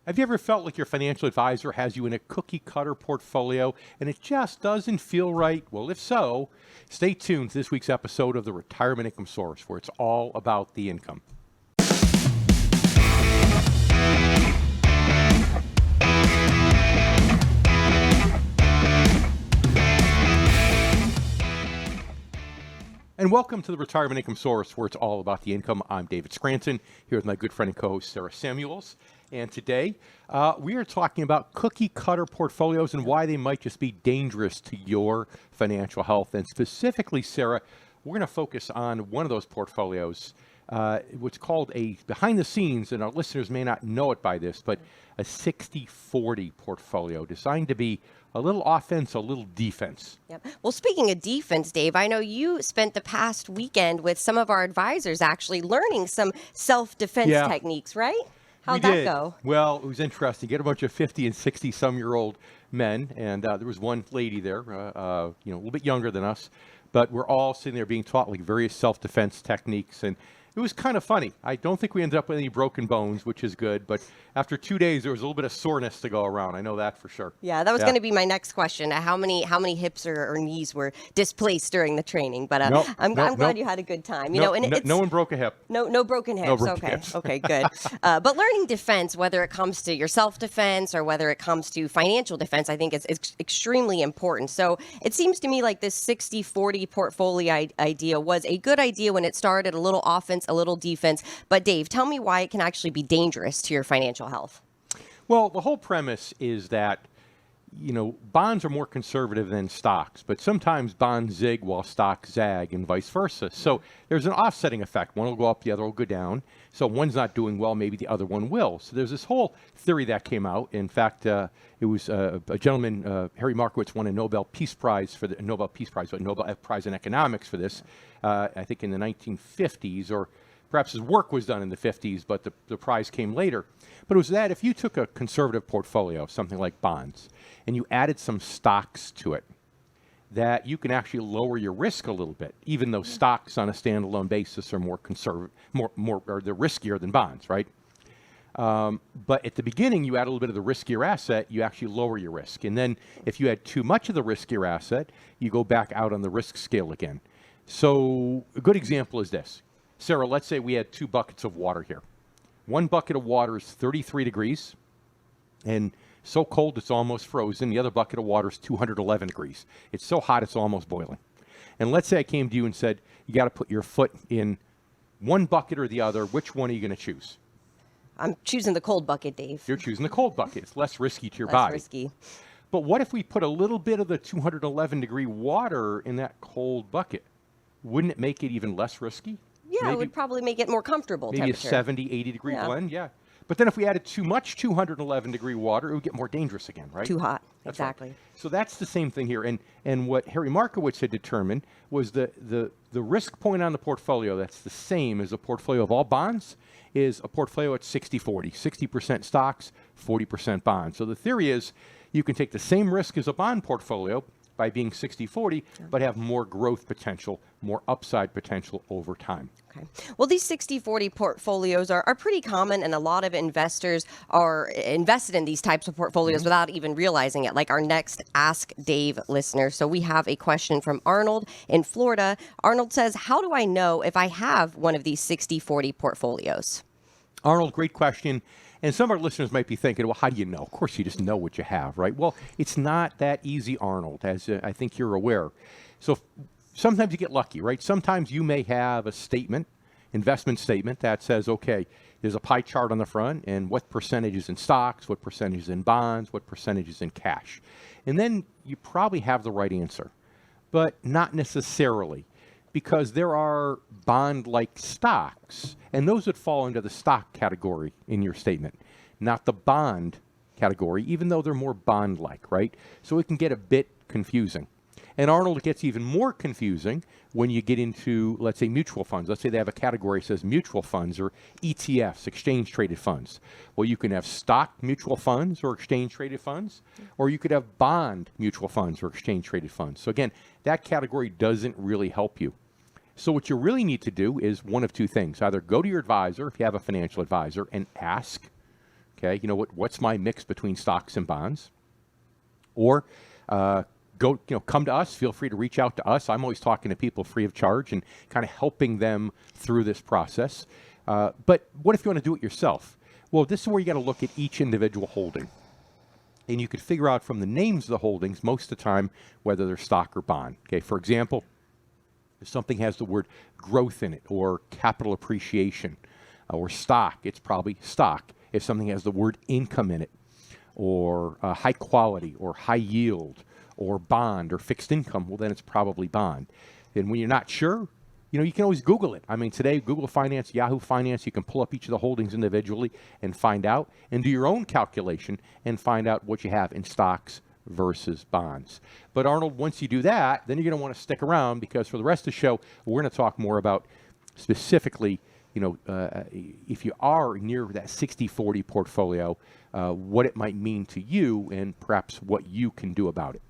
Have you ever felt like your financial advisor has you in a cookie-cutter portfolio and it just doesn't feel right? Well, if so, stay tuned to this week's episode of the Retirement Income Source, where it's all about the income. And welcome to the Retirement Income Source, where it's all about the income. I'm David Scranton, here with my good friend and co-host, Sarah Samuels. And today, we are talking about cookie-cutter portfolios and why they might just be dangerous to your financial health. And specifically, Sarah, we're going to focus on one of those portfolios, what's called a behind-the-scenes, and our listeners may not know it by this, but a 60-40 portfolio designed to be a little offense, a little defense. Yep. Well, speaking of defense, Dave, I know you spent the past weekend with some of our advisors actually learning some self-defense techniques, right? How'd that go? Well, it was interesting. Get a bunch of 50 and 60-some-year-old men, and there was one lady there, a little bit younger than us, but we're all sitting there being taught like various self-defense techniques, and it was kind of funny. I don't think we ended up with any broken bones, which is good, but after 2 days, there was a little bit of soreness to go around. I know that for sure. Yeah, that was going to be my next question. How many hips or knees were displaced during the training? But I'm glad you had a good time. No one broke a hip. No broken hips. Okay, good. But learning defense, whether it comes to your self-defense or whether it comes to financial defense, I think it's extremely important. So it seems to me like this 60-40 portfolio idea was a good idea when it started, a little offense, a little defense. But Dave, tell me why it can actually be dangerous to your financial health. Well, the whole premise is that, bonds are more conservative than stocks, but sometimes bonds zig while stocks zag and vice versa. So there's an offsetting effect. One will go up, the other will go down. So one's not doing well, maybe the other one will. So there's this whole theory that came out. In fact, it was a gentleman, Harry Markowitz, won a Nobel Peace Prize but Nobel Prize in Economics for this, I think in the 1950s, or perhaps his work was done in the 50s, but the prize came later. But it was that if you took a conservative portfolio, something like bonds, and you added some stocks to it, that you can actually lower your risk a little bit, even though stocks on a standalone basis are more conservative, or they're riskier than bonds, right? But at the beginning, you add a little bit of the riskier asset, you actually lower your risk. And then if you add too much of the riskier asset, you go back out on the risk scale again. So a good example is this. Sarah, let's say we had 2 buckets of water here. One bucket of water is 33 degrees and so cold it's almost frozen. The other bucket of water is 211 degrees. It's so hot it's almost boiling. And let's say I came to you and said, you got to put your foot in one bucket or the other. Which one are you going to choose? I'm choosing the cold bucket, Dave. You're choosing the cold bucket. It's less risky to your body. Less risky. But what if we put a little bit of the 211 degree water in that cold bucket? Wouldn't it make it even less risky? Yeah, maybe, it would probably make it more comfortable maybe temperature. A 70, 80 degree blend, yeah. But then if we added too much 211 degree water, it would get more dangerous again, right? Too hot, that's exactly. Right. So that's the same thing here. And what Harry Markowitz had determined was the risk point on the portfolio that's the same as a portfolio of all bonds is a portfolio at 60-40, 60% stocks, 40% bonds. So the theory is you can take the same risk as a bond portfolio by being 60-40, but have more growth potential, more upside potential over time. Okay. Well, these 60-40 portfolios are pretty common, and a lot of investors are invested in these types of portfolios without even realizing it, like our next Ask Dave listener. So we have a question from Arnold in Florida. Arnold says, how do I know if I have one of these 60-40 portfolios? Arnold, great question. And some of our listeners might be thinking, well, how do you know? Of course, you just know what you have, right? Well, it's not that easy, Arnold, as I think you're aware. So sometimes you get lucky, right? Sometimes you may have a statement, investment statement, that says, okay, there's a pie chart on the front, and what percentage is in stocks, what percentage is in bonds, what percentage is in cash. And then you probably have the right answer, but not necessarily, because there are bond-like stocks, and those would fall into the stock category in your statement, not the bond category, even though they're more bond-like, right? So it can get a bit confusing. And Arnold, it gets even more confusing when you get into, let's say, mutual funds. Let's say they have a category that says mutual funds or ETFs, exchange-traded funds. Well, you can have stock mutual funds or exchange-traded funds, or you could have bond mutual funds or exchange-traded funds. So again, that category doesn't really help you. So what you really need to do is one of two things. Either go to your advisor, if you have a financial advisor, and ask Okay, what's my mix between stocks and bonds? Or come to us. Feel free to reach out to us. I'm always talking to people free of charge and kind of helping them through this process. But what if you want to do it yourself? Well, this is where you got to look at each individual holding. And you could figure out from the names of the holdings most of the time whether they're stock or bond. Okay, for example, if something has the word growth in it or capital appreciation or stock, it's probably stock. If something has the word income in it or high quality or high yield or bond or fixed income, well, then it's probably bond. And when you're not sure, you can always Google it. I mean, today, Google Finance, Yahoo Finance, you can pull up each of the holdings individually and find out and do your own calculation and find out what you have in stocks versus bonds. But Arnold, once you do that, then you're going to want to stick around because for the rest of the show, we're going to talk more about specifically, if you are near that 60-40 portfolio, what it might mean to you and perhaps what you can do about it.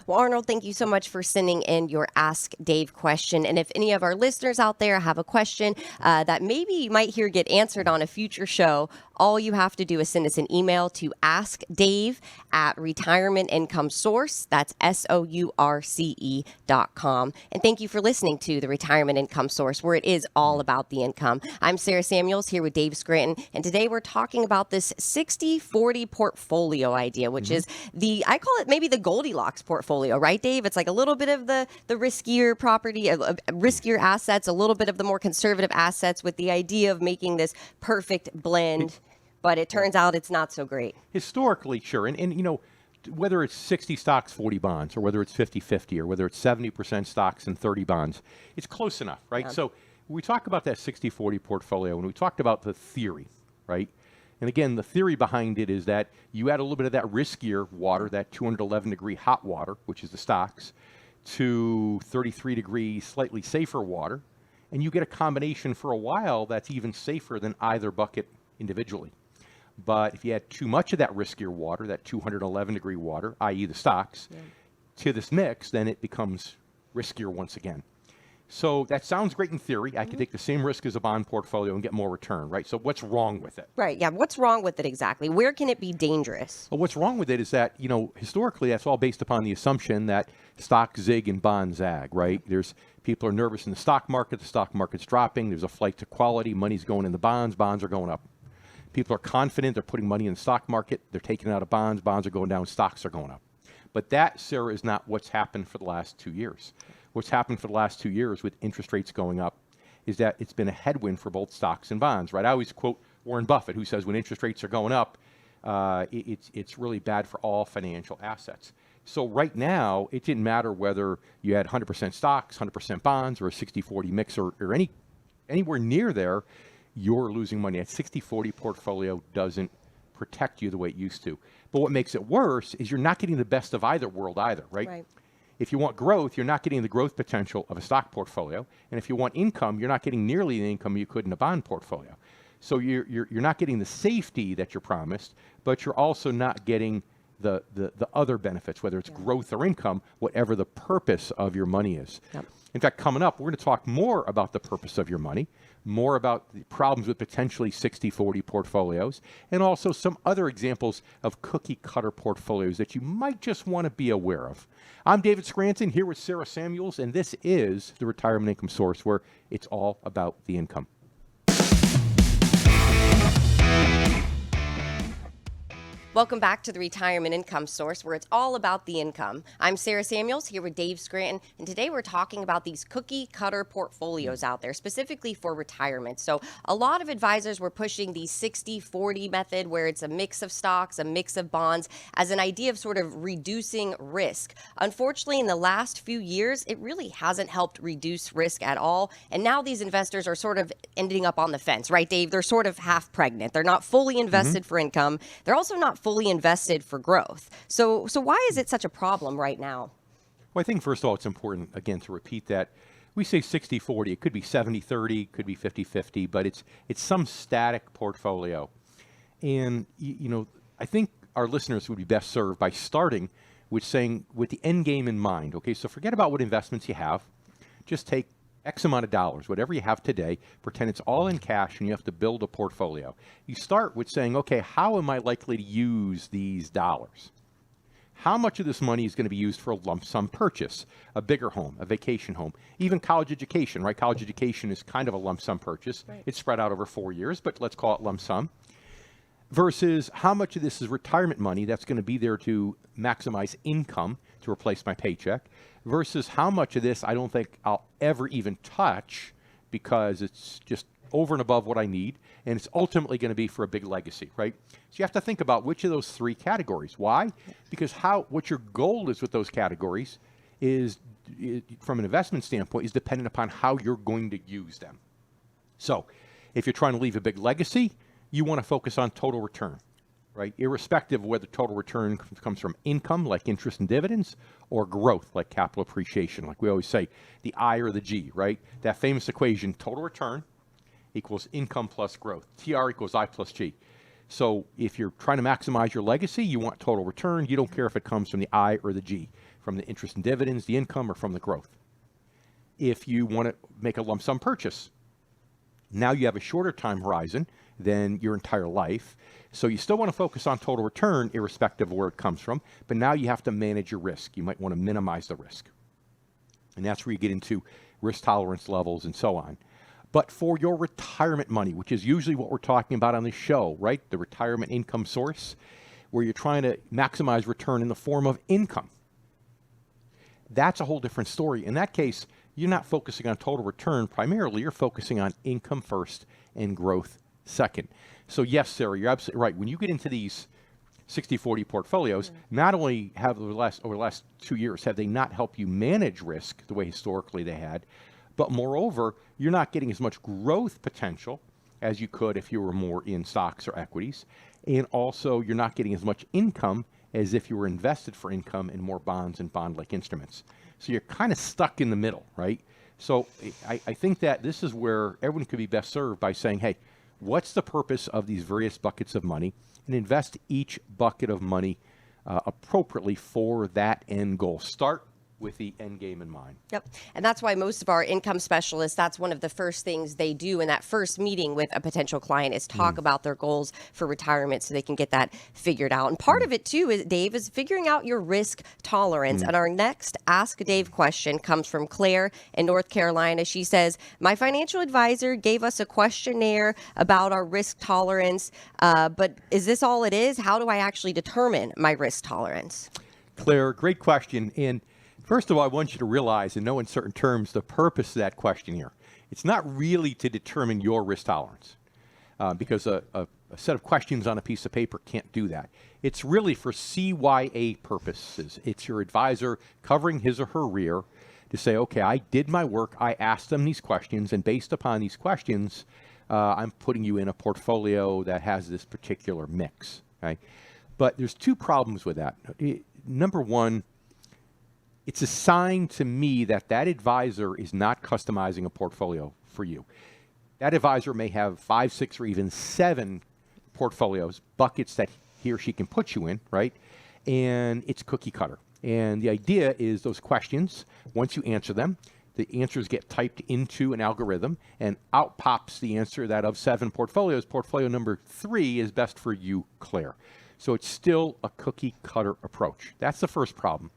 Well, Arnold, thank you so much for sending in your Ask Dave question. And if any of our listeners out there have a question that maybe you might hear get answered on a future show, all you have to do is send us an email to askdave@retirementincomesource. That's SOURCE.com. And thank you for listening to the Retirement Income Source, where it is all about the income. I'm Sarah Samuels here with Dave Scranton. And today we're talking about this 60-40 portfolio idea, which is I call it maybe the Goldilocks portfolio, right, Dave? It's like a little bit of the riskier property, riskier assets, a little bit of the more conservative assets with the idea of making this perfect blend. But it turns out it's not so great. Historically, sure. And whether it's 60 stocks, 40 bonds, or whether it's 50-50, or whether it's 70% stocks and 30 bonds, it's close enough, right? Yeah. So when we talk about that 60-40 portfolio, and we talked about the theory, right? And again, the theory behind it is that you add a little bit of that riskier water, that 211-degree hot water, which is the stocks, to 33-degree slightly safer water, and you get a combination for a while that's even safer than either bucket individually. But if you add too much of that riskier water, that 211-degree water, i.e. the stocks, to this mix, then it becomes riskier once again. So that sounds great in theory. I could take the same risk as a bond portfolio and get more return, right? So what's wrong with it? Right, yeah. What's wrong with it exactly? Where can it be dangerous? Well, what's wrong with it is that, historically, that's all based upon the assumption that stocks zig and bonds zag, right? People are nervous in the stock market's dropping, there's a flight to quality, money's going in the bonds are going up. People are confident, they're putting money in the stock market, they're taking it out of bonds are going down, stocks are going up. But that, Sarah, is not what's happened for the last 2 years. What's happened for the last 2 years with interest rates going up is that it's been a headwind for both stocks and bonds, right? I always quote Warren Buffett, who says when interest rates are going up, it's really bad for all financial assets. So right now, it didn't matter whether you had 100% stocks, 100% bonds, or a 60-40 mix, or anywhere near there, you're losing money. That 60-40 portfolio doesn't protect you the way it used to. But what makes it worse is you're not getting the best of either world either, right? If you want growth, you're not getting the growth potential of a stock portfolio. And if you want income, you're not getting nearly the income you could in a bond portfolio. So you're not getting the safety that you're promised, but you're also not getting the other benefits, whether it's growth or income, whatever the purpose of your money is. Yep. In fact, coming up, we're going to talk more about the purpose of your money, more about the problems with potentially 60-40 portfolios, and also some other examples of cookie-cutter portfolios that you might just want to be aware of. I'm David Scranton, here with Sarah Samuels, and this is the Retirement Income Source, where it's all about the income. Welcome back to the Retirement Income Source, where it's all about the income. I'm Sarah Samuels here with Dave Scranton, and today we're talking about these cookie-cutter portfolios out there, specifically for retirement. So a lot of advisors were pushing the 60-40 method, where it's a mix of stocks, a mix of bonds, as an idea of sort of reducing risk. Unfortunately, in the last few years, it really hasn't helped reduce risk at all, and now these investors are sort of ending up on the fence, right, Dave? They're sort of half pregnant. They're not fully invested for income. They're also not fully invested for growth. So why is it such a problem right now? Well, I think, first of all, it's important, again, to repeat that we say 60-40. It could be 70-30, it could be 50-50, but it's some static portfolio. And, I think our listeners would be best served by starting with saying, with the end game in mind, okay? So forget about what investments you have. Just take X amount of dollars, whatever you have today, pretend it's all in cash and you have to build a portfolio. You start with saying, okay, how am I likely to use these dollars? How much of this money is going to be used for a lump sum purchase, a bigger home, a vacation home, even college education, right? College education is kind of a lump sum purchase. Right. It's spread out over 4 years, but let's call it lump sum. Versus how much of this is retirement money that's going to be there to maximize income to replace my paycheck, versus how much of this I don't think I'll ever even touch because it's just over and above what I need, and it's ultimately going to be for a big legacy, right? So you have to think about which of those three categories. Why? Because what your goal is with those categories is, from an investment standpoint, is dependent upon how you're going to use them. So if you're trying to leave a big legacy, you want to focus on total return, right? Irrespective of whether total return comes from income, like interest and dividends, or growth, like capital appreciation. Like we always say, the I or the G, right? That famous equation, total return equals income plus growth. TR equals I plus G. So if you're trying to maximize your legacy, you want total return. You don't care if it comes from the I or the G, from the interest and dividends, the income, or from the growth. If you want to make a lump sum purchase, now you have a shorter time horizon than your entire life. So you still want to focus on total return irrespective of where it comes from, but now you have to manage your risk. You might want to minimize the risk. And that's where you get into risk tolerance levels and so on. But for your retirement money, which is usually what we're talking about on this show, right? The retirement income source, where you're trying to maximize return in the form of income. That's a whole different story. In that case, you're not focusing on total return primarily, you're focusing on income first and growth second. So yes, Sarah, you're absolutely right. When you get into these 60-40 portfolios, not only have over the last 2 years, have they not helped you manage risk the way historically they had, but moreover, you're not getting as much growth potential as you could if you were more in stocks or equities. And also, you're not getting as much income as if you were invested for income in more bonds and bond-like instruments. So you're kind of stuck in the middle, right? So I think that this is where everyone could be best served by saying, hey, what's the purpose of these various buckets of money? And invest each bucket of money appropriately for that end goal. Start with the end game in mind. Yep. And that's why most of our income specialists, that's one of the first things they do in that first meeting with a potential client is talk about their goals for retirement so they can get that figured out. And part of it too, is, Dave, is figuring out your risk tolerance. And our next Ask Dave question comes from Claire in North Carolina. She says, my financial advisor gave us a questionnaire about our risk tolerance, but is this all it is? How do I actually determine my risk tolerance? Claire, great question. And first of all, I want you to realize, in no uncertain terms, the purpose of that question here. It's not really to determine your risk tolerance, because a set of questions on a piece of paper can't do that. It's really for CYA purposes. It's your advisor covering his or her rear to say, okay, I did my work, I asked them these questions, and based upon these questions, I'm putting you in a portfolio that has this particular mix. Okay? But there's two problems with that. Number one, it's a sign to me that that advisor is not customizing a portfolio for you. That advisor may have 5, 6, or even 7 portfolios, buckets that he or she can put you in, right? And it's cookie cutter. And the idea is those questions, once you answer them, the answers get typed into an algorithm, and out pops the answer that of 7 portfolios, portfolio number 3 is best for you, Claire. So it's still a cookie cutter approach. That's the first problem.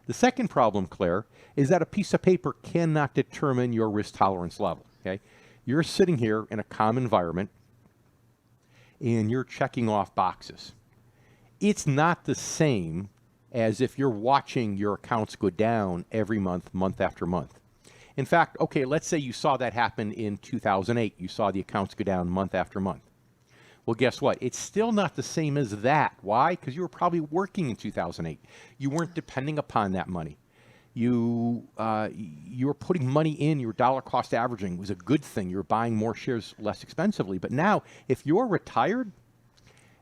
The second problem, Claire, is that a piece of paper cannot determine your risk tolerance level. Okay? You're sitting here in a calm environment, and you're checking off boxes. It's not the same as if you're watching your accounts go down every month, month after month. In fact, okay, let's say you saw that happen in 2008. You saw the accounts go down month after month. Well, guess what? It's still not the same as that. Why? Because you were probably working in 2008. You weren't depending upon that money. You were putting money in. You were dollar cost averaging. It was a good thing. You were buying more shares less expensively. But now, if you're retired,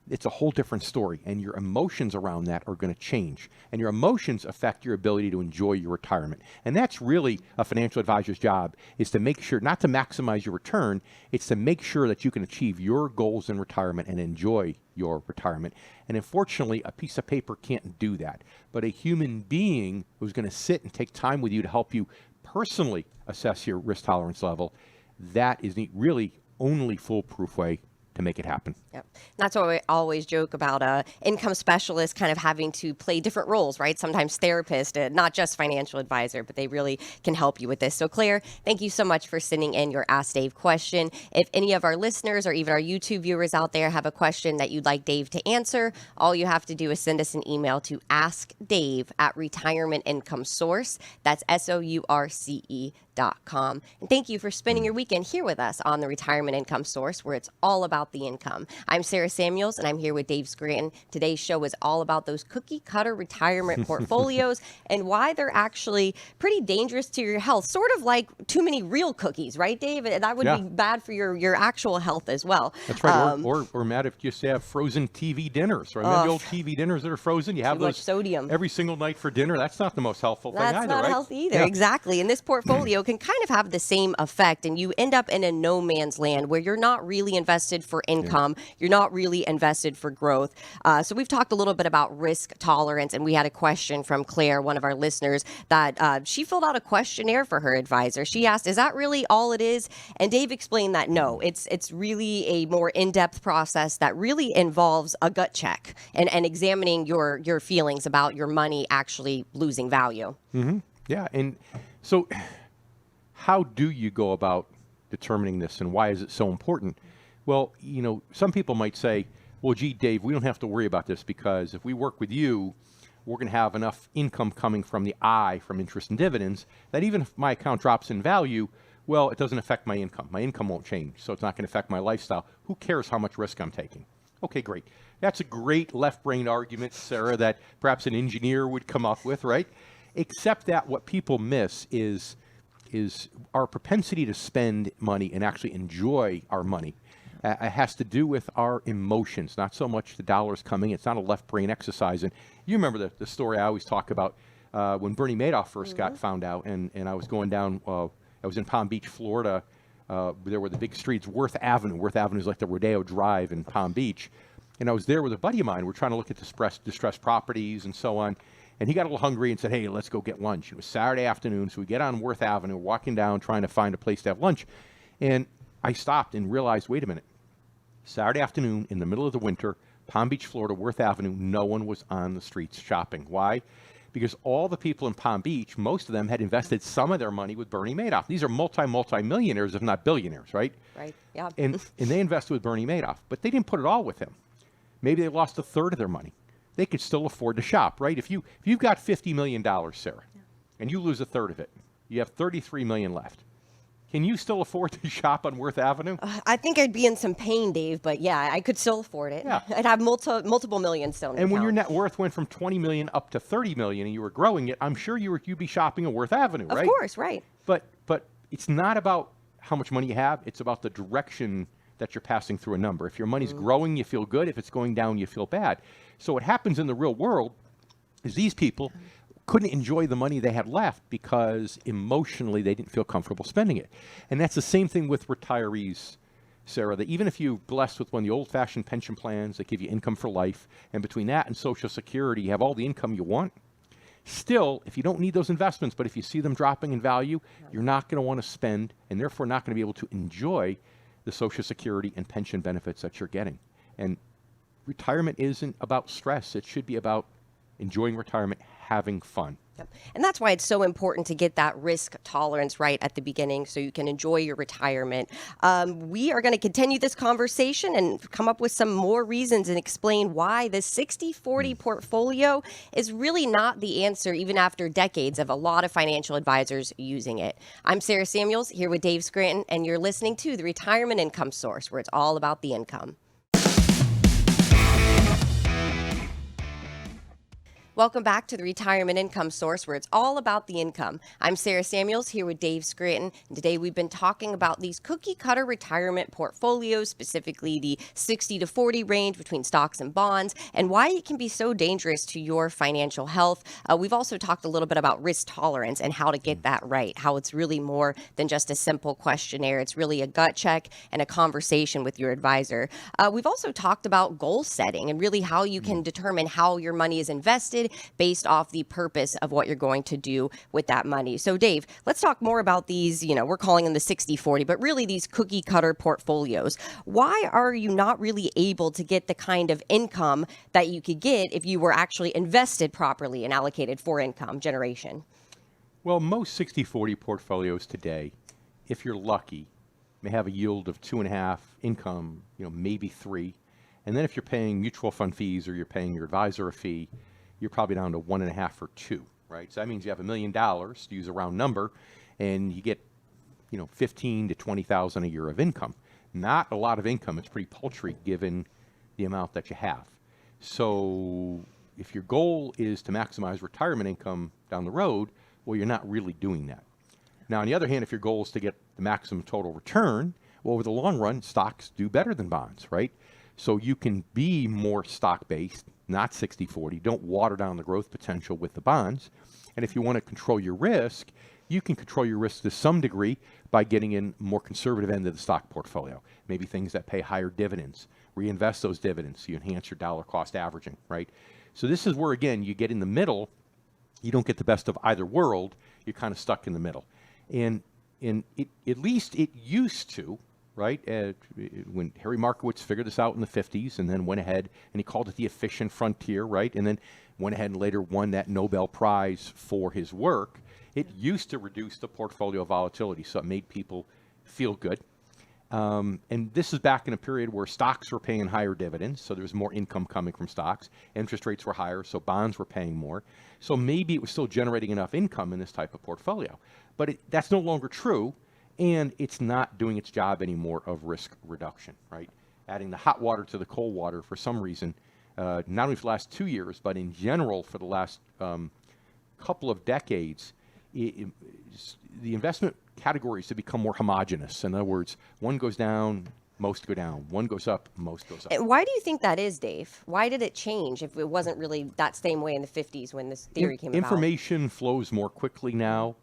it's a whole different story, and your emotions around that are going to change. And your emotions affect your ability to enjoy your retirement. And that's really a financial advisor's job, is to make sure, not to maximize your return, it's to make sure that you can achieve your goals in retirement and enjoy your retirement. And unfortunately, a piece of paper can't do that. But a human being who's going to sit and take time with you to help you personally assess your risk tolerance level, that is the really only foolproof way to make it happen. Yep. That's why we always joke about income specialists kind of having to play different roles, right? Sometimes therapist, not just financial advisor, but they really can help you with this. So Claire, thank you so much for sending in your Ask Dave question. If any of our listeners or even our YouTube viewers out there have a question that you'd like Dave to answer, all you have to do is send us an email to askdave@Retirement Income Source. That's SOURCE.com. And thank you for spending your weekend here with us on the Retirement Income Source, where it's all about the income. I'm Sarah Samuels, and I'm here with Dave Scranton. Today's show is all about those cookie cutter retirement portfolios and why they're actually pretty dangerous to your health. Sort of like too many real cookies, right, Dave? That would be bad for your actual health as well. That's right. Or Matt, if you just have frozen TV dinners, right? Remember the old TV dinners that are frozen? You have too those much sodium every single night for dinner. That's not the most helpful thing either, That's not right? healthy either. Yeah. Exactly. And this portfolio can kind of have the same effect, and you end up in a no man's land where you're not really invested for income. You're not really invested for growth. So we've talked a little bit about risk tolerance, and we had a question from Claire, one of our listeners, that she filled out a questionnaire for her advisor. She asked, is that really all it is? And Dave explained that no, it's really a more in-depth process that really involves a gut check and examining your feelings about your money actually losing value. Mm-hmm. Yeah. And so how do you go about determining this, and why is it so important? Well, some people might say, well, gee, Dave, we don't have to worry about this because if we work with you, we're going to have enough income coming from the I, from interest and dividends, that even if my account drops in value, well, it doesn't affect my income. My income won't change, so it's not going to affect my lifestyle. Who cares how much risk I'm taking? Okay, great. That's a great left-brain argument, Sarah, that perhaps an engineer would come up with, right? Except that what people miss is our propensity to spend money and actually enjoy our money. It has to do with our emotions, not so much the dollars coming. It's not a left brain exercise. And you remember the story I always talk about when Bernie Madoff first got found out, and I was going down, I was in Palm Beach, Florida. There were the big streets, Worth Avenue. Worth Avenue is like the Rodeo Drive in Palm Beach. And I was there with a buddy of mine. We're trying to look at distressed properties and so on. And he got a little hungry and said, hey, let's go get lunch. It was Saturday afternoon, so we get on Worth Avenue, walking down, trying to find a place to have lunch. And I stopped and realized, wait a minute. Saturday afternoon, in the middle of the winter, Palm Beach, Florida, Worth Avenue, no one was on the streets shopping. Why? Because all the people in Palm Beach, most of them had invested some of their money with Bernie Madoff. These are multi-millionaires, if not billionaires, right? Right, yeah. And they invested with Bernie Madoff, but they didn't put it all with him. Maybe they lost a third of their money. They could still afford to shop, right? If you've got $50 million, Sarah, and you lose a third of it, you have $33 million left. Can you still afford to shop on Worth Avenue? I think I'd be in some pain, Dave, but yeah, I could still afford it. Yeah. I'd have multiple millions still in the And when your account. net worth went from $20 million up to $30 million and you were growing it, I'm sure you'd be shopping at Worth Avenue, right? Of course, right. But it's not about how much money you have. It's about the direction that you're passing through a number. If your money's growing, you feel good. If it's going down, you feel bad. So what happens in the real world is these people couldn't enjoy the money they had left because emotionally they didn't feel comfortable spending it. And that's the same thing with retirees, Sarah, that even if you're blessed with one of the old-fashioned pension plans that give you income for life, and between that and Social Security, you have all the income you want, still, if you don't need those investments, but if you see them dropping in value, you're not going to want to spend, and therefore not going to be able to enjoy the Social Security and pension benefits that you're getting. And retirement isn't about stress. It should be about enjoying retirement, having fun. Yep. And that's why it's so important to get that risk tolerance right at the beginning so you can enjoy your retirement. We are going to continue this conversation and come up with some more reasons and explain why the 60-40 portfolio is really not the answer, even after decades of a lot of financial advisors using it. I'm Sarah Samuels here with Dave Scranton, and you're listening to the Retirement Income Source, where it's all about the income. Welcome back to the Retirement Income Source, where it's all about the income. I'm Sarah Samuels here with Dave Scranton, and today we've been talking about these cookie-cutter retirement portfolios, specifically the 60-40 range between stocks and bonds, and why it can be so dangerous to your financial health. We've also talked a little bit about risk tolerance and how to get that right, how it's really more than just a simple questionnaire. It's really a gut check and a conversation with your advisor. We've also talked about goal setting and really how you can determine how your money is invested allocated based off the purpose of what you're going to do with that money. So Dave, let's talk more about these, we're calling them the 60-40, but really these cookie cutter portfolios. Why are you not really able to get the kind of income that you could get if you were actually invested properly and allocated for income generation? Well, most 60-40 portfolios today, if you're lucky, may have a yield of 2.5, income, maybe 3. And then if you're paying mutual fund fees or you're paying your advisor a fee, you're probably down to 1.5 or 2, right? So that means you have $1 million, to use a round number, and you get, 15 to 20,000 a year of income. Not a lot of income. It's pretty paltry given the amount that you have. So if your goal is to maximize retirement income down the road, well, you're not really doing that. Now, on the other hand, if your goal is to get the maximum total return, well, over the long run, stocks do better than bonds, right? So you can be more stock-based, not 60-40. Don't water down the growth potential with the bonds. And if you want to control your risk, you can control your risk to some degree by getting in more conservative end of the stock portfolio. Maybe things that pay higher dividends. Reinvest those dividends so you enhance your dollar cost averaging, right? So this is where, again, you get in the middle. You don't get the best of either world. You're kind of stuck in the middle. And at least it used to, right? When Harry Markowitz figured this out in the 50s and then went ahead and he called it the efficient frontier, right? And then went ahead and later won that Nobel Prize for his work. It used to reduce the portfolio volatility, so it made people feel good. And this is back in a period where stocks were paying higher dividends, so there was more income coming from stocks. Interest rates were higher, so bonds were paying more. So maybe it was still generating enough income in this type of portfolio. But that's no longer true, and it's not doing its job anymore of risk reduction, right? Adding the hot water to the cold water for some reason, not only for the last 2 years, but in general for the last couple of decades, the investment categories have become more homogenous. In other words, one goes down, most go down. One goes up, most goes up. Why do you think that is, Dave? Why did it change if it wasn't really that same way in the 50s when this theory came about? Information flows more quickly now.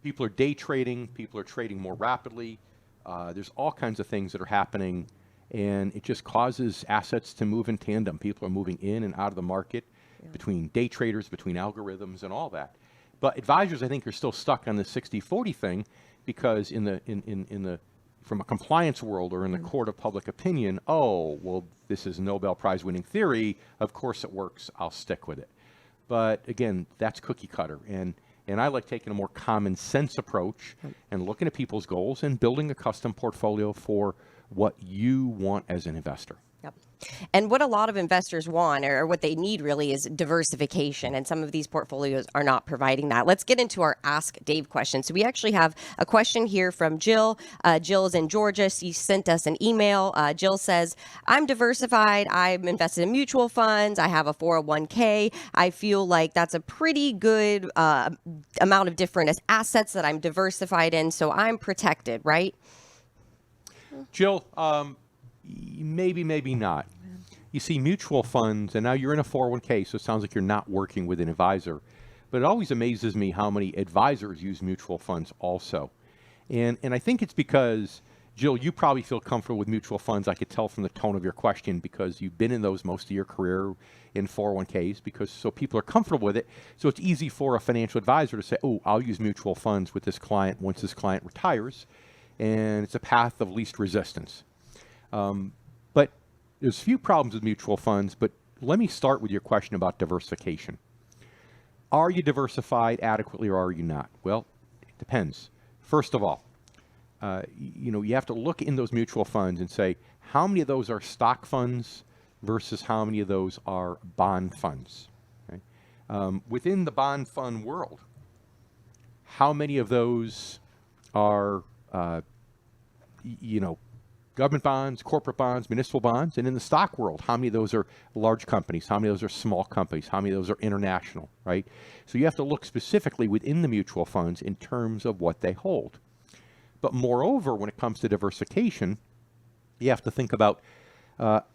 People are day trading. People are trading more rapidly. There's all kinds of things that are happening, and it just causes assets to move in tandem. People are moving in and out of the market between day traders, between algorithms, and all that. But advisors, I think, are still stuck on the 60-40 thing because from a compliance world or in the court of public opinion, oh, well, this is Nobel Prize winning theory. Of course it works. I'll stick with it. But again, that's cookie cutter. And I like taking a more common sense approach and looking at people's goals and building a custom portfolio for what you want as an investor. Yep. And what a lot of investors want, or what they need really, is diversification. And some of these portfolios are not providing that. Let's get into our Ask Dave question. So we actually have a question here from Jill. Jill is in Georgia. She sent us an email. Jill says, I'm diversified. I'm invested in mutual funds. I have a 401k. I feel like that's a pretty good amount of different assets that I'm diversified in. So I'm protected, right? Jill, maybe, maybe not. You see, mutual funds, and now you're in a 401k, so it sounds like you're not working with an advisor. But it always amazes me how many advisors use mutual funds also. And I think it's because, Jill, you probably feel comfortable with mutual funds. I could tell from the tone of your question because you've been in those most of your career in 401ks, so people are comfortable with it. So it's easy for a financial advisor to say, oh, I'll use mutual funds with this client once this client retires. And it's a path of least resistance. But there's few problems with mutual funds, but let me start with your question about diversification. Are you diversified adequately or are you not? Well, it depends. First of all, you have to look in those mutual funds and say, how many of those are stock funds versus how many of those are bond funds? Okay? Within the bond fund world, how many of those are government bonds, corporate bonds, municipal bonds, and in the stock world, how many of those are large companies, how many of those are small companies, how many of those are international, right? So you have to look specifically within the mutual funds in terms of what they hold. But moreover, when it comes to diversification, you have to think about,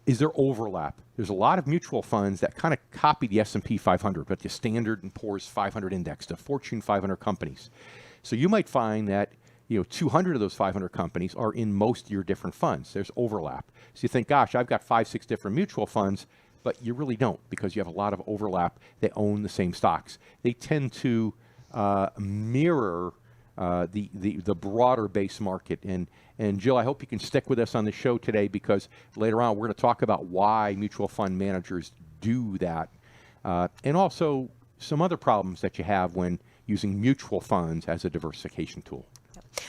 is there overlap? There's a lot of mutual funds that kind of copy the S&P 500, but the Standard & Poor's 500 index, the Fortune 500 companies. So you might find that 200 of those 500 companies are in most of your different funds. There's overlap. So you think, gosh, I've got 5, 6 different mutual funds. but you really don't because you have a lot of overlap. They own the same stocks. They tend to mirror the broader base market. And Jill, I hope you can stick with us on the show today because later on we're going to talk about why mutual fund managers do that, and also some other problems that you have when using mutual funds as a diversification tool.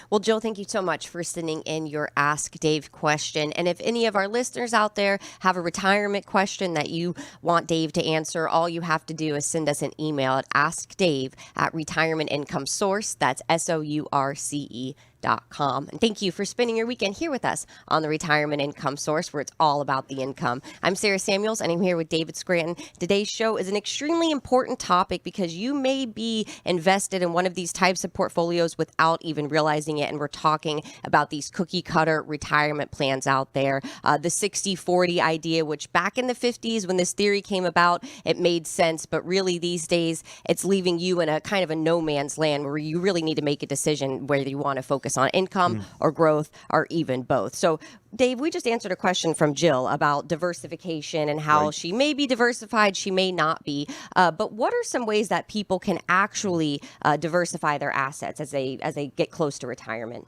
Well, Jill, thank you so much for sending in your Ask Dave question. And if any of our listeners out there have a retirement question that you want Dave to answer, all you have to do is send us an email at askdave@Retirement Income Source. That's SOURCE.com. And thank you for spending your weekend here with us on the Retirement Income Source, where it's all about the income. I'm Sarah Samuels, and I'm here with David Scranton. Today's show is an extremely important topic because you may be invested in one of these types of portfolios without even realizing it. And we're talking about these cookie cutter retirement plans out there. The 60-40 idea, which back in the 50s when this theory came about, it made sense. But really these days, it's leaving you in a kind of a no man's land where you really need to make a decision whether you want to focus on income or growth or even both. So, Dave, we just answered a question from Jill about diversification and how she may be diversified, she may not be. But what are some ways that people can actually diversify their assets as they get close to retirement?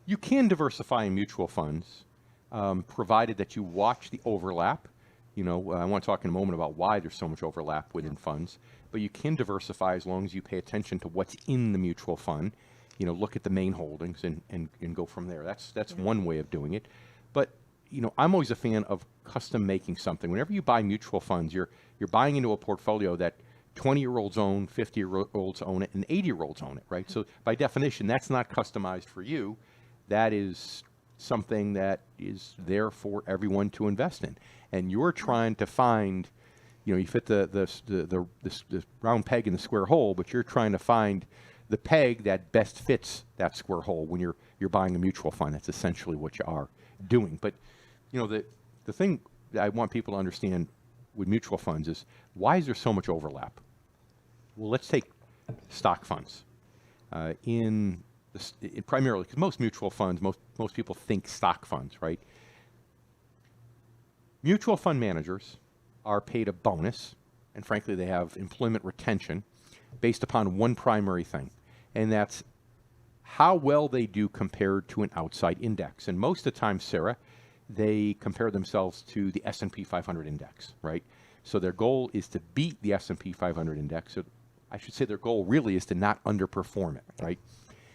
You can diversify in mutual funds, provided that you watch the overlap. I want to talk in a moment about why there's so much overlap within funds. But you can diversify as long as you pay attention to what's in the mutual fund. Look at the main holdings and go from there. That's one way of doing it. But, I'm always a fan of custom making something. Whenever you buy mutual funds, you're buying into a portfolio that 20-year-olds own, 50-year-olds own it, and 80-year-olds own it, right? So by definition, that's not customized for you. That is something that is there for everyone to invest in. And you're trying to find, you fit the round peg in the square hole, but you're trying to find the peg that best fits that square hole when you're buying a mutual fund. That's essentially what you are doing. But the thing that I want people to understand with mutual funds is why is there so much overlap? Well, let's take stock funds. Primarily, because most mutual funds, most people think stock funds, right? Mutual fund managers are paid a bonus, and frankly, they have employment retention based upon one primary thing, and that's how well they do compared to an outside index. And most of the time, Sarah, they compare themselves to the S&P 500 index, right? So their goal is to beat the S&P 500 index. So I should say their goal really is to not underperform it, right?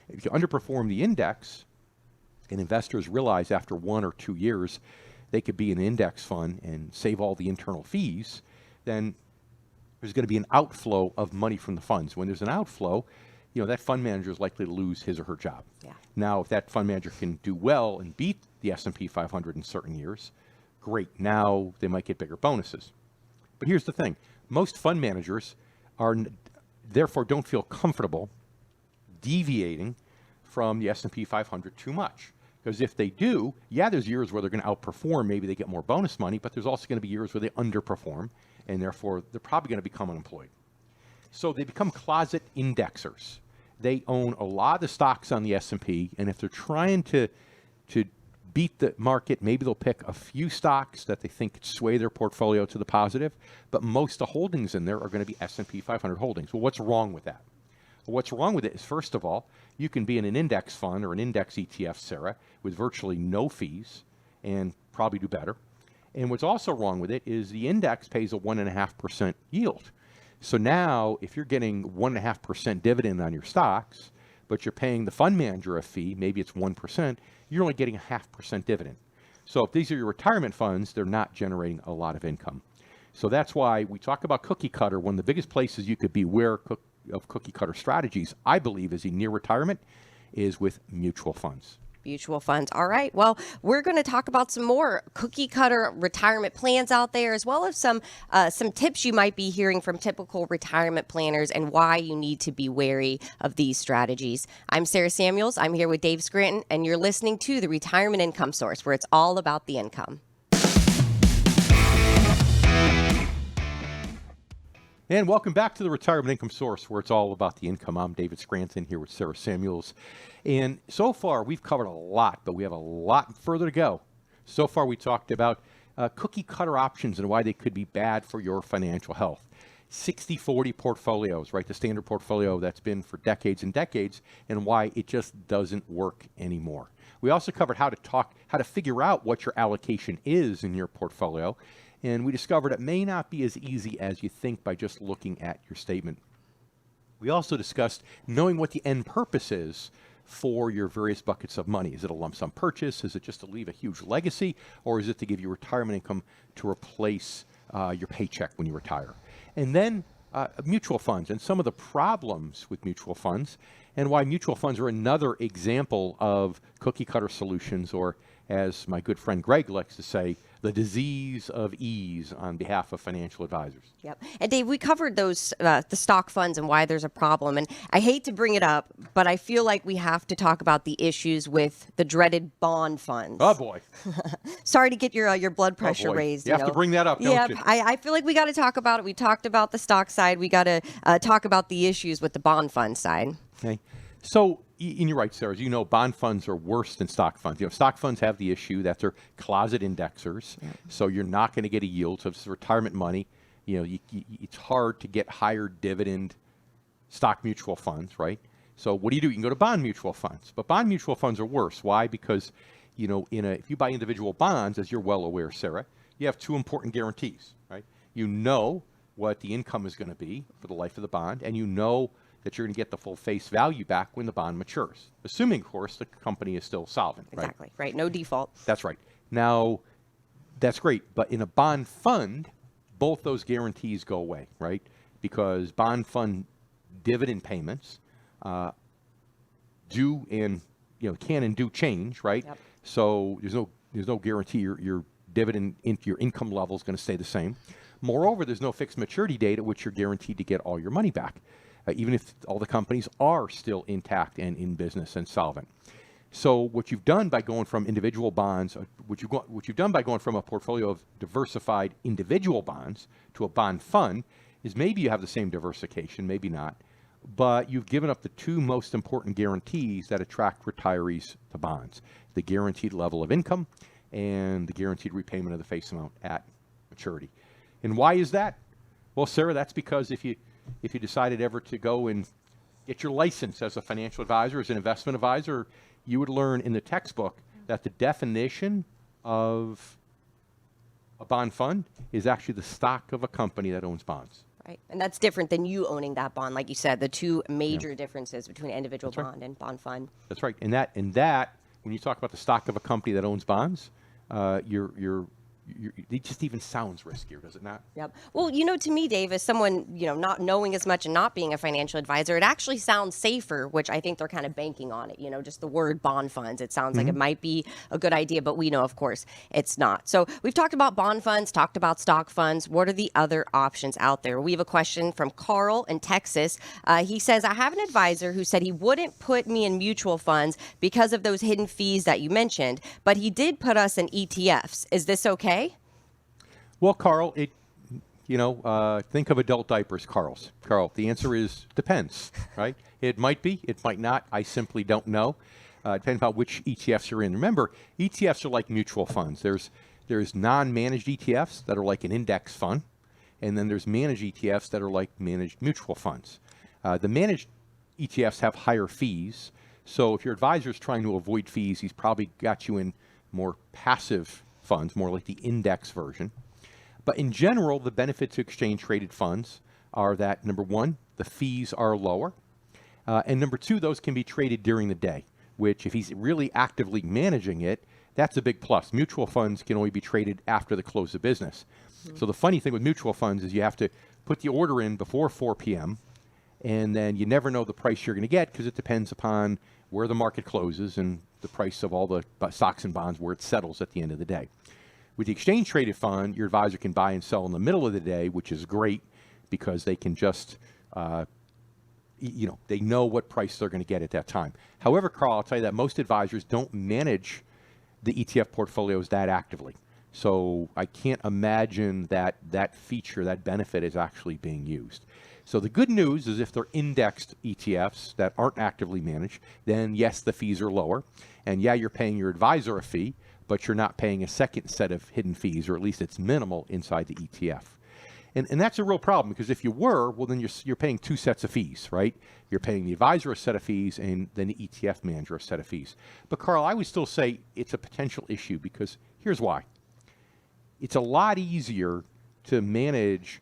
If you underperform the index, and investors realize after 1 or 2 years they could be an index fund and save all the internal fees, then there's going to be an outflow of money from the funds. When there's an outflow, that fund manager is likely to lose his or her job. Yeah. Now, if that fund manager can do well and beat the S&P 500 in certain years, great. Now they might get bigger bonuses. But here's the thing. Most fund managers therefore don't feel comfortable deviating from the S&P 500 too much. Because if they do, there's years where they're going to outperform. Maybe they get more bonus money, but there's also going to be years where they underperform, and therefore they're probably going to become unemployed. So they become closet indexers. They own a lot of the stocks on the S&P, and if they're trying to beat the market, maybe they'll pick a few stocks that they think sway their portfolio to the positive, but most of the holdings in there are going to be S&P 500 holdings. Well, what's wrong with that? Well, what's wrong with it is, first of all, you can be in an index fund or an index ETF, Sarah, with virtually no fees and probably do better. And what's also wrong with it is the index pays a 1.5% yield. So now, if you're getting 1.5% dividend on your stocks, but you're paying the fund manager a fee, maybe it's 1%, you're only getting a 0.5% dividend. So if these are your retirement funds, they're not generating a lot of income. So that's why we talk about cookie cutter. One of the biggest places you could beware of cookie cutter strategies, I believe, is in near retirement, is with mutual funds. Mutual funds. All right. Well, we're going to talk about some more cookie cutter retirement plans out there, as well as some tips you might be hearing from typical retirement planners and why you need to be wary of these strategies. I'm Sarah Samuels. I'm here with Dave Scranton, and you're listening to the Retirement Income Source, where it's all about the income. And welcome back to the Retirement Income Source, where it's all about the income. I'm David Scranton here with Sarah Samuels. And so far, we've covered a lot, but we have a lot further to go. So far, we talked about cookie cutter options and why they could be bad for your financial health. 60-40 portfolios, right? The standard portfolio that's been for decades and decades, and why it just doesn't work anymore. We also covered how to figure out what your allocation is in your portfolio, and we discovered it may not be as easy as you think by just looking at your statement. We also discussed knowing what the end purpose is for your various buckets of money. Is it a lump sum purchase? Is it just to leave a huge legacy? Or is it to give you retirement income to replace your paycheck when you retire? And then mutual funds and some of the problems with mutual funds and why mutual funds are another example of cookie cutter solutions, or as my good friend Greg likes to say, the disease of ease on behalf of financial advisors. Yep. And Dave, we covered those, the stock funds and why there's a problem. And I hate to bring it up, but I feel like we have to talk about the issues with the dreaded bond funds. Oh, boy. Sorry to get your blood pressure raised. You have to bring that up, don't you? I feel like we got to talk about it. We talked about the stock side. We got to talk about the issues with the bond fund side. Okay. So, and you're right, Sarah. As you know, bond funds are worse than stock funds. You know, stock funds have the issue that they're closet indexers, so you're not going to get a yield. So if it's retirement money, you know, it's hard to get higher dividend stock mutual funds, right? So what do? You can go to bond mutual funds, but bond mutual funds are worse. Why? Because, you know, if you buy individual bonds, as you're well aware, Sarah, you have two important guarantees, right? You know what the income is going to be for the life of the bond, and you know that you're going to get the full face value back when the bond matures, assuming, of course, the company is still solvent. Exactly, right? No default. That's right. Now, that's great, but in a bond fund, both those guarantees go away, right? Because bond fund dividend payments do and can and do change, right? Yep. So there's no guarantee your dividend your income level is going to stay the same. Moreover, there's no fixed maturity date at which you're guaranteed to get all your money back, even if all the companies are still intact and in business and solvent. So what you've done by going from individual bonds, what you've done by going from a portfolio of diversified individual bonds to a bond fund is maybe you have the same diversification, maybe not, but you've given up the two most important guarantees that attract retirees to bonds: the guaranteed level of income and the guaranteed repayment of the face amount at maturity. And why is that? Well, Sarah, that's because if you decided ever to go and get your license as a financial advisor, as an investment advisor, you would learn in the textbook that the definition of a bond fund is actually the stock of a company that owns bonds. Right. And that's different than you owning that bond. Like you said, the two major differences between individual bond and bond fund. That's right. And that when you talk about the stock of a company that owns bonds, it just even sounds riskier, does it not? Yep. Well, to me, Dave, as someone, not knowing as much and not being a financial advisor, it actually sounds safer, which I think they're kind of banking on it. Just the word bond funds. It sounds like it might be a good idea, but we know, of course, it's not. So we've talked about bond funds, talked about stock funds. What are the other options out there? We have a question from Carl in Texas. He says, I have an advisor who said he wouldn't put me in mutual funds because of those hidden fees that you mentioned, but he did put us in ETFs. Is this okay? Well, Carl, think of adult diapers, Carl, the answer is depends, right? It might be, it might not. I simply don't know. Depending on which ETFs you're in. Remember, ETFs are like mutual funds. There's non-managed ETFs that are like an index fund, and then there's managed ETFs that are like managed mutual funds. The managed ETFs have higher fees, so if your advisor is trying to avoid fees, he's probably got you in more passive funds, more like the index version. But in general, the benefit to exchange-traded funds are that, number one, the fees are lower, and number two, those can be traded during the day, which if he's really actively managing it, that's a big plus. Mutual funds can only be traded after the close of business. So the funny thing with mutual funds is you have to put the order in before 4 p.m., and then you never know the price you're going to get because it depends upon where the market closes and the price of all the stocks and bonds where it settles at the end of the day. With the exchange-traded fund, your advisor can buy and sell in the middle of the day, which is great because they can just, they know what price they're going to get at that time. However, Carl, I'll tell you that most advisors don't manage the ETF portfolios that actively. So I can't imagine that feature, that benefit is actually being used. So the good news is if they're indexed ETFs that aren't actively managed, then yes, the fees are lower. And yeah, you're paying your advisor a fee, but you're not paying a second set of hidden fees, or at least it's minimal inside the ETF. And that's a real problem, because if you were, well, then you're paying two sets of fees, right? You're paying the advisor a set of fees and then the ETF manager a set of fees. But Carl, I would still say it's a potential issue, because here's why. It's a lot easier to manage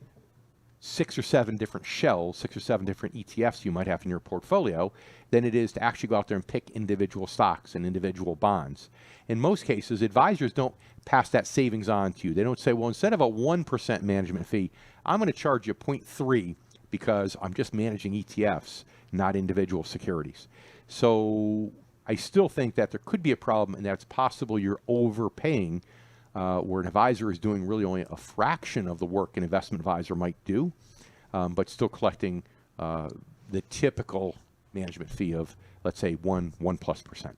6 or 7 different shells, 6 or 7 different ETFs you might have in your portfolio, than it is to actually go out there and pick individual stocks and individual bonds. In most cases, advisors don't pass that savings on to you. They don't say, well, instead of a 1% management fee, I'm going to charge you 0.3 because I'm just managing ETFs, not individual securities. So I still think that there could be a problem, and that it's possible you're overpaying where an advisor is doing really only a fraction of the work an investment advisor might do, but still collecting the typical management fee of, let's say, 1+%.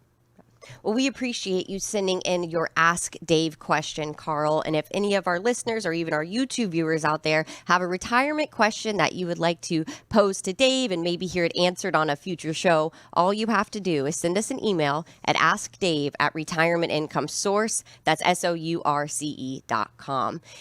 Well, we appreciate you sending in your Ask Dave question, Carl. And if any of our listeners or even our YouTube viewers out there have a retirement question that you would like to pose to Dave and maybe hear it answered on a future show, all you have to do is send us an email at askdave@retirementincomesource. That's SOURCE.com.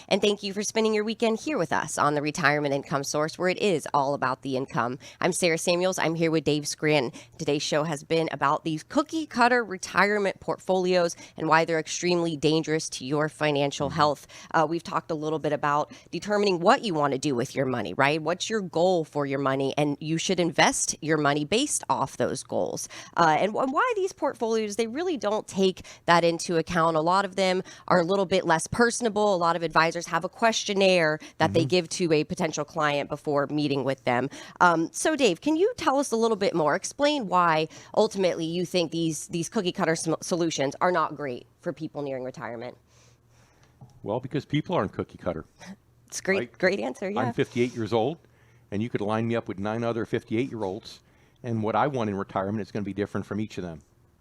And thank you for spending your weekend here with us on the Retirement Income Source, where it is all about the income. I'm Sarah Samuels. I'm here with Dave Scranton. Today's show has been about these cookie cutter retirement portfolios and why they're extremely dangerous to your financial health. We've talked a little bit about determining what you want to do with your money, right? What's your goal for your money? And you should invest your money based off those goals. And why these portfolios, they really don't take that into account. A lot of them are a little bit less personable. A lot of advisors have a questionnaire that they give to a potential client before meeting with them. So Dave, can you tell us a little bit more? Explain why ultimately you think these cookie cutter solutions are not great for people nearing retirement. Well, because people aren't cookie cutter. It's great, right? Great answer. Yeah. I'm 58 years old, and you could line me up with 9 other 58-year-olds, and what I want in retirement is going to be different from each of them.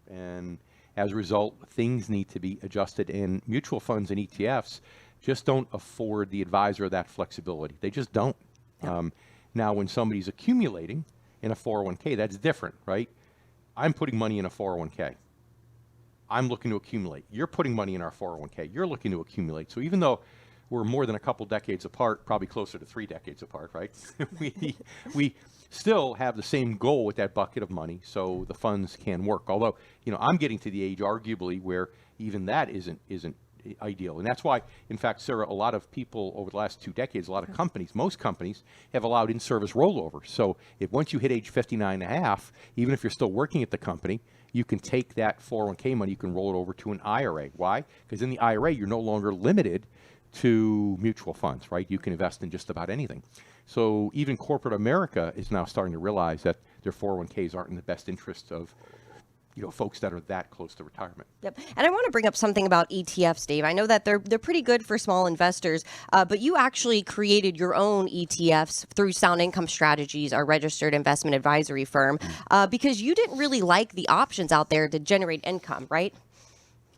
And as a result, things need to be adjusted, and mutual funds and ETFs just don't afford the advisor that flexibility. They just don't. Yeah. Now, when somebody's accumulating in a 401k, that's different, right? I'm putting money in a 401k. I'm looking to accumulate. You're putting money in our 401k. You're looking to accumulate. So even though we're more than a couple decades apart, probably closer to 3 decades apart, right? we still have the same goal with that bucket of money, so the funds can work. Although, you know, I'm getting to the age, arguably, where even that isn't ideal. And that's why, in fact, Sarah, a lot of people over the last 2 decades, a lot of companies, most companies, have allowed in-service rollover. So if once you hit age 59 and a half, even if you're still working at the company, you can take that 401k money, you can roll it over to an IRA. Why? Because in the IRA, you're no longer limited to mutual funds, right? You can invest in just about anything. So even corporate America is now starting to realize that their 401ks aren't in the best interest of, you know, folks that are that close to retirement. Yep. And I want to bring up something about ETFs, Dave. I know that they're pretty good for small investors, but you actually created your own ETFs through Sound Income Strategies, our registered investment advisory firm, because you didn't really like the options out there to generate income, right?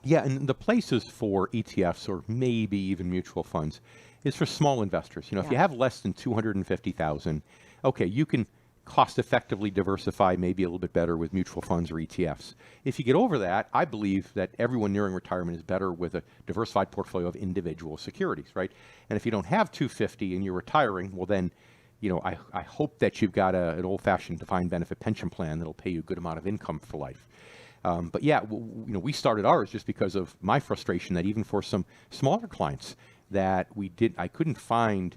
Yeah, and the places for ETFs, or maybe even mutual funds, is for small investors. You know, if you have less than $250,000, okay, you can cost effectively diversify maybe a little bit better with mutual funds or ETFs. If you get over that, I believe that everyone nearing retirement is better with a diversified portfolio of individual securities, right? And if you don't have 250 and you're retiring, well then, you know, I hope that you've got an old-fashioned defined benefit pension plan that'll pay you a good amount of income for life. But yeah, you know, we started ours just because of my frustration that even for some smaller clients that I couldn't find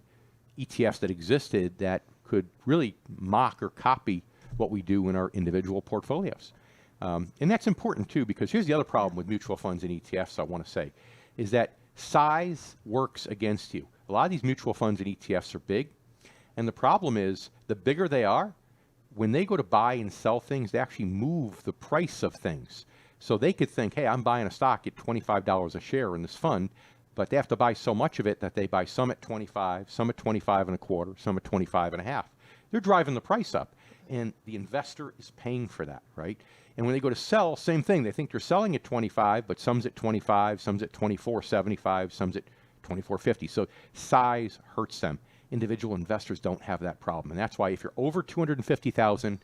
ETFs that existed that could really mock or copy what we do in our individual portfolios. And that's important too, because here's the other problem with mutual funds and ETFs, I want to say, is that size works against you. A lot of these mutual funds and ETFs are big, and the problem is the bigger they are, when they go to buy and sell things, they actually move the price of things. So they could think, hey, I'm buying a stock at $25 a share in this fund, but they have to buy so much of it that they buy some at 25, some at 25 and a quarter, some at 25 and a half. They're driving the price up, and the investor is paying for that, right? And when they go to sell, same thing. They think they're selling at 25, but some's at 25, some's at 24.75, some's at 24.50. So size hurts them. Individual investors don't have that problem, and that's why if you're over 250,000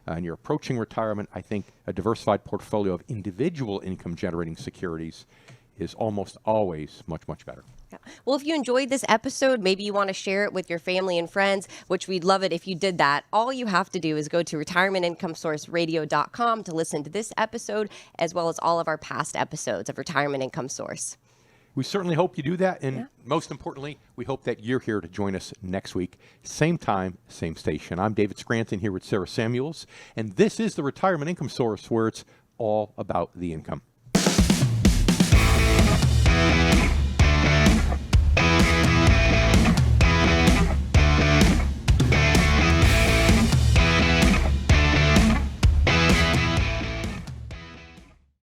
and you're approaching retirement, I think a diversified portfolio of individual income-generating securities is almost always much, much better. Yeah. Well, if you enjoyed this episode, maybe you want to share it with your family and friends, which we'd love it if you did that. All you have to do is go to retirementincomesourceradio.com to listen to this episode, as well as all of our past episodes of Retirement Income Source. We certainly hope you do that. And most importantly, we hope that you're here to join us next week. Same time, same station. I'm David Scranton here with Sarah Samuels. And this is the Retirement Income Source, where it's all about the income.